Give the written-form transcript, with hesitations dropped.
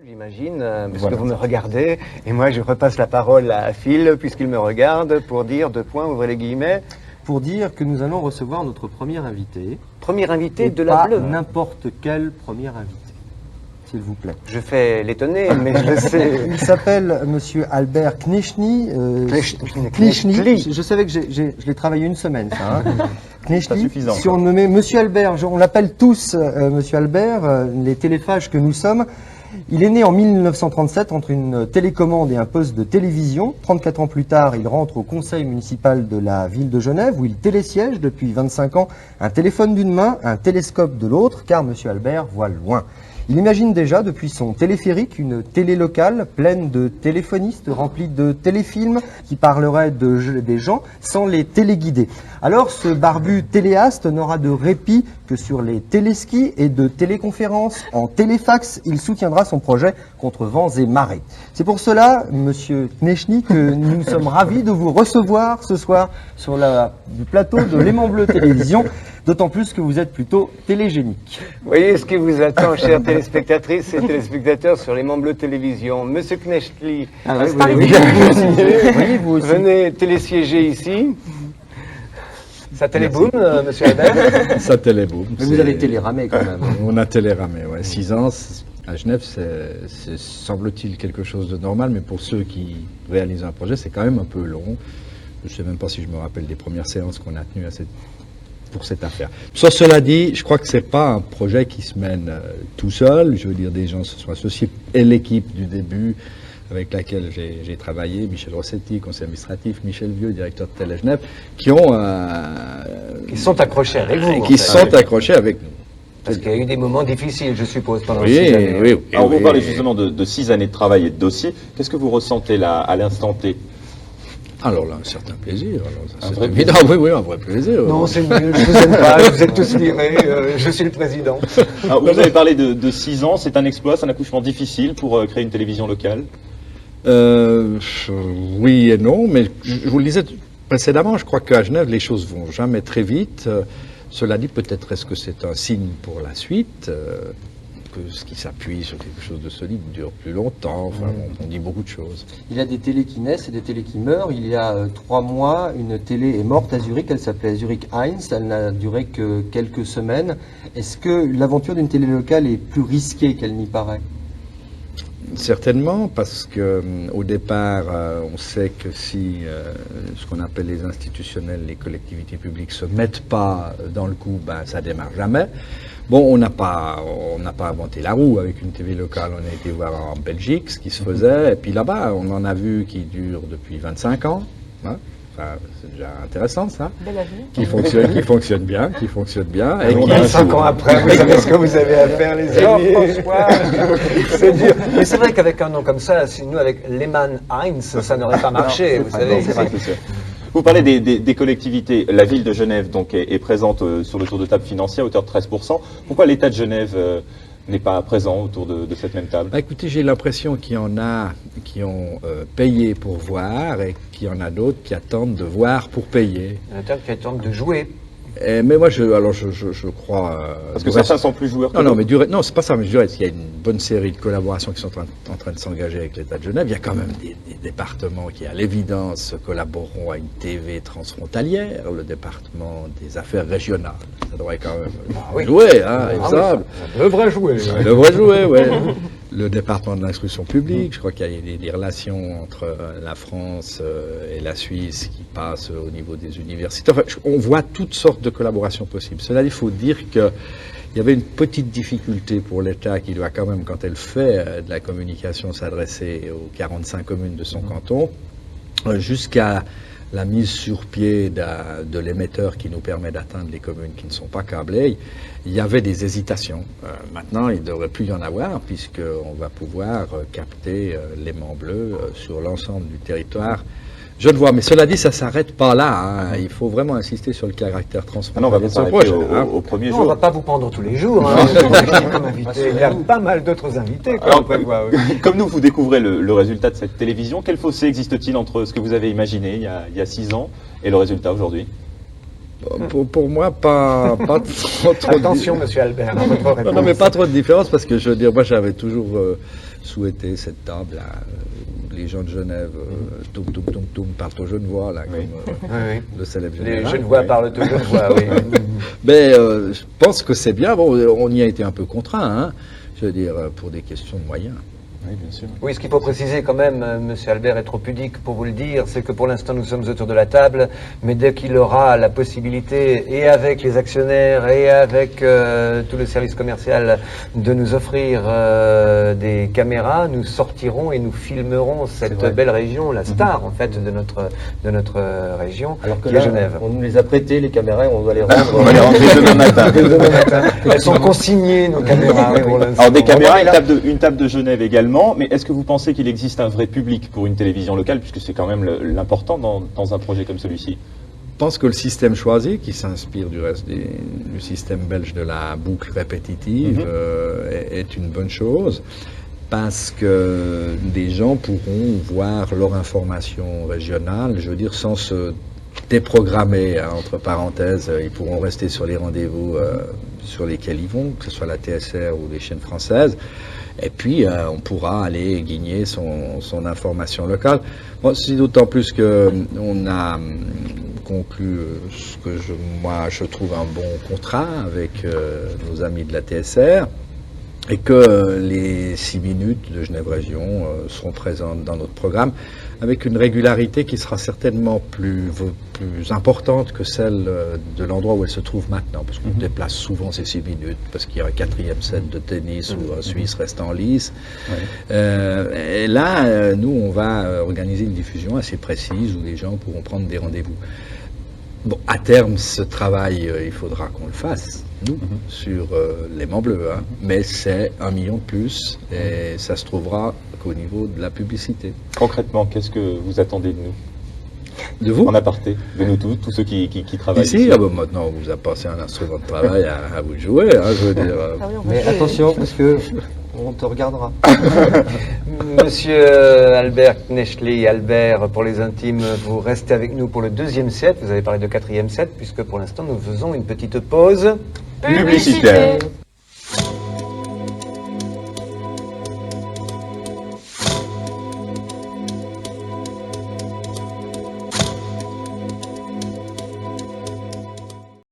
J'imagine, parce que vous me regardez, et moi je repasse la parole à Phil, puisqu'il me regarde, pour dire, deux points, ouvrez les guillemets. Pour dire que nous allons recevoir notre premier invité. Premier invité et de la pas Bleue. N'importe quel premier invité, s'il vous plaît. Je fais l'étonner, mais je le sais. Il s'appelle Monsieur Albert Kniechny. Kniechny. Je savais que je l'ai travaillé une semaine, ça. Hein. C'est suffisant. Surnommé Monsieur Albert. On l'appelle tous Monsieur Albert, les téléphages que nous sommes. Il est né en 1937 entre une télécommande et un poste de télévision. 34 ans plus tard, il rentre au conseil municipal de la ville de Genève où il télésiège depuis 25 ans un téléphone d'une main, un télescope de l'autre, car Monsieur Albert voit loin. Il imagine déjà depuis son téléphérique une télé locale pleine de téléphonistes remplie de téléfilms qui parleraient des gens sans les téléguider. Alors ce barbu téléaste n'aura de répit que sur les téléskis et de téléconférences en téléfax. Il soutiendra son projet contre vents et marées. C'est pour cela, Monsieur Kniechny, que nous sommes ravis de vous recevoir ce soir sur du plateau de L'Aimant Bleu Télévision. D'autant plus que vous êtes plutôt télégénique. Vous voyez ce qui vous attend, chères téléspectatrices et téléspectateurs, sur les Mont Bleu Télévision. Monsieur Kniechny, venez télésiéger ici. Ça téléboom, Monsieur Albert? Ça téléboom. Mais vous avez téléramé quand même. On a téléramé, ouais. 6 ans à Genève, c'est semble-t-il quelque chose de normal, mais pour ceux qui réalisent un projet, c'est quand même un peu long. Je ne sais même pas si je me rappelle des premières séances qu'on a tenues pour cette affaire. Cela dit, je crois que c'est pas un projet qui se mène tout seul. Je veux dire, des gens se sont associés, et l'équipe du début avec laquelle j'ai travaillé, Michel Rossetti, conseiller administratif, Michel Vieux, directeur de Télé Genève, qui sont accrochés avec vous. Qui sont accrochés avec nous. Parce qu'il y a eu des moments difficiles, je suppose, pendant 6 oui, années. oui. Alors, vous parlez justement de 6 années de travail et de dossiers. Qu'est-ce que vous ressentez là, à l'instant T? Alors là, un certain plaisir. Un vrai évident, oui, un vrai plaisir. Non, c'est nul, je vous aime pas, vous êtes tous virés, je suis le président. Alors, vous avez parlé de 6 ans, c'est un exploit, c'est un accouchement difficile pour créer une télévision locale? Oui et non, mais je vous le disais précédemment, je crois qu'à Genève, les choses vont jamais très vite. Cela dit, peut-être est-ce que c'est un signe pour la suite, que ce qui s'appuie sur quelque chose de solide dure plus longtemps. Enfin, on dit beaucoup de choses. Il y a des télés qui naissent et des télés qui meurent. Il y a 3 mois, une télé est morte à Zurich. Elle s'appelait Zurich 1. Elle n'a duré que quelques semaines. Est-ce que l'aventure d'une télé locale est plus risquée qu'elle n'y paraît? Certainement, parce que au départ, on sait que si ce qu'on appelle les institutionnels, les collectivités publiques se mettent pas dans le coup, ben ça démarre jamais. Bon, on n'a pas inventé la roue avec une TV locale. On a été voir en Belgique ce qui se faisait, et puis là-bas, on en a vu qui dure depuis 25 ans. Hein. Enfin, c'est déjà intéressant, ça. Qui fonctionne bien. Et 25 ans après, vous savez ce que vous avez à faire, les amis. C'est dur. Mais c'est vrai qu'avec un nom comme ça, si nous, avec Lehmann Heinz, ça n'aurait pas marché, vous savez. C'est sûr. Vous parlez des collectivités. La ville de Genève donc, est présente sur le tour de table financier à hauteur de 13%. Pourquoi l'État de Genève n'est pas présent autour de cette même table? Bah, écoutez, j'ai l'impression qu'il y en a qui ont payé pour voir et qu'il y en a d'autres qui attendent de voir pour payer. Il y en a qui attendent de jouer. Mais moi, je crois... Parce que certains sont plus joueurs que Non, mais non, c'est pas ça, mais je dirais qu'il y a une bonne série de collaborations qui sont en train de s'engager avec l'État de Genève. Il y a quand même des départements qui, à l'évidence, collaboreront à une TV transfrontalière, le département des affaires régionales. Ça devrait quand même jouer, hein, il me semble. Ça devrait jouer. Ça devrait jouer, oui. Le département de l'instruction publique, je crois qu'il y a des relations entre la France et la Suisse qui passent au niveau des universités. Enfin, on voit toutes sortes de collaborations possibles. Cela dit, il faut dire qu'il y avait une petite difficulté pour l'État qui doit quand même, quand elle fait de la communication, s'adresser aux 45 communes de son canton, jusqu'à la mise sur pied de l'émetteur qui nous permet d'atteindre les communes qui ne sont pas câblées. Il y avait des hésitations. Maintenant, il ne devrait plus y en avoir puisqu'on va pouvoir capter l'aimant bleu sur l'ensemble du territoire. Je le vois, mais cela dit, ça ne s'arrête pas là. Hein. Il faut vraiment insister sur le caractère transfrontalier de ce projet. Au premier Non, jour. on ne va pas vous prendre tous les jours. Hein, comme invité. Il y a pas mal d'autres invités qu'on prévoit. Comme nous, vous découvrez le résultat de cette télévision. Quel fossé existe-t-il entre ce que vous avez imaginé il y a 6 ans et le résultat aujourd'hui? Pour moi, pas trop de Attention, monsieur Albert, à votre réponse. non, mais pas trop de différence parce que je veux dire, moi j'avais toujours souhaité cette table là, où les gens de Genève, toum toum toum toum, parlent au Genevois là, Oui. comme Oui, oui. le célèbre Les général. Genevois oui. parlent aux Genevois, oui. Mais je pense que c'est bien. Bon, on y a été un peu contraint, hein, je veux dire, pour des questions de moyens. Oui, bien sûr. Oui, ce qu'il faut préciser quand même, monsieur Albert est trop pudique pour vous le dire, c'est que pour l'instant nous sommes autour de la table, mais dès qu'il aura la possibilité, et avec les actionnaires, et avec tout le service commercial, de nous offrir des caméras, nous sortirons et nous filmerons cette vrai. belle région, la star en fait de notre région, Alors que qui là, est Genève. on nous les a prêtés, les caméras, et on doit les rendre. On va les rentrer demain matin. Elles sont consignées, nos caméras, pour l'instant. Alors des caméras, Bon, là- une table de Genève également, mais est-ce que vous pensez qu'il existe un vrai public pour une télévision locale, puisque c'est quand même l'important dans un projet comme celui-ci? Je pense que le système choisi, qui s'inspire du reste du système belge de la boucle répétitive, est une bonne chose, parce que des gens pourront voir leur information régionale, je veux dire, sans se déprogrammer, hein, entre parenthèses, ils pourront rester sur les rendez-vous sur lesquels ils vont, que ce soit la TSR ou les chaînes françaises. Et puis, on pourra aller guigner son information locale. Bon, c'est d'autant plus qu'on a conclu ce que moi je trouve un bon contrat avec nos amis de la TSR, et que les 6 minutes de Genève Région seront présentes dans notre programme avec une régularité qui sera certainement plus importante que celle de l'endroit où elle se trouve maintenant, parce qu'on déplace souvent ces 6 minutes, parce qu'il y a un 4e set de tennis où un Suisse reste en lice. Et là, nous, on va organiser une diffusion assez précise où les gens pourront prendre des rendez-vous. Bon, à terme, ce travail, il faudra qu'on le fasse, nous, sur l'aimant bleu, hein. Mais c'est 1 million de plus, et ça se trouvera qu'au niveau de la publicité. Concrètement, qu'est-ce que vous attendez de nous? De vous? En aparté, de nous tous ceux qui travaillent Ici, ah ben, maintenant, on vous a passé un instrument de travail à vous de jouer, hein, je veux dire. Mais attention, parce que on te regardera. Monsieur Albert Knechtli, Albert, pour les intimes, vous restez avec nous pour le 2e set. Vous avez parlé de 4e set, puisque pour l'instant, nous faisons une petite pause publicitaires.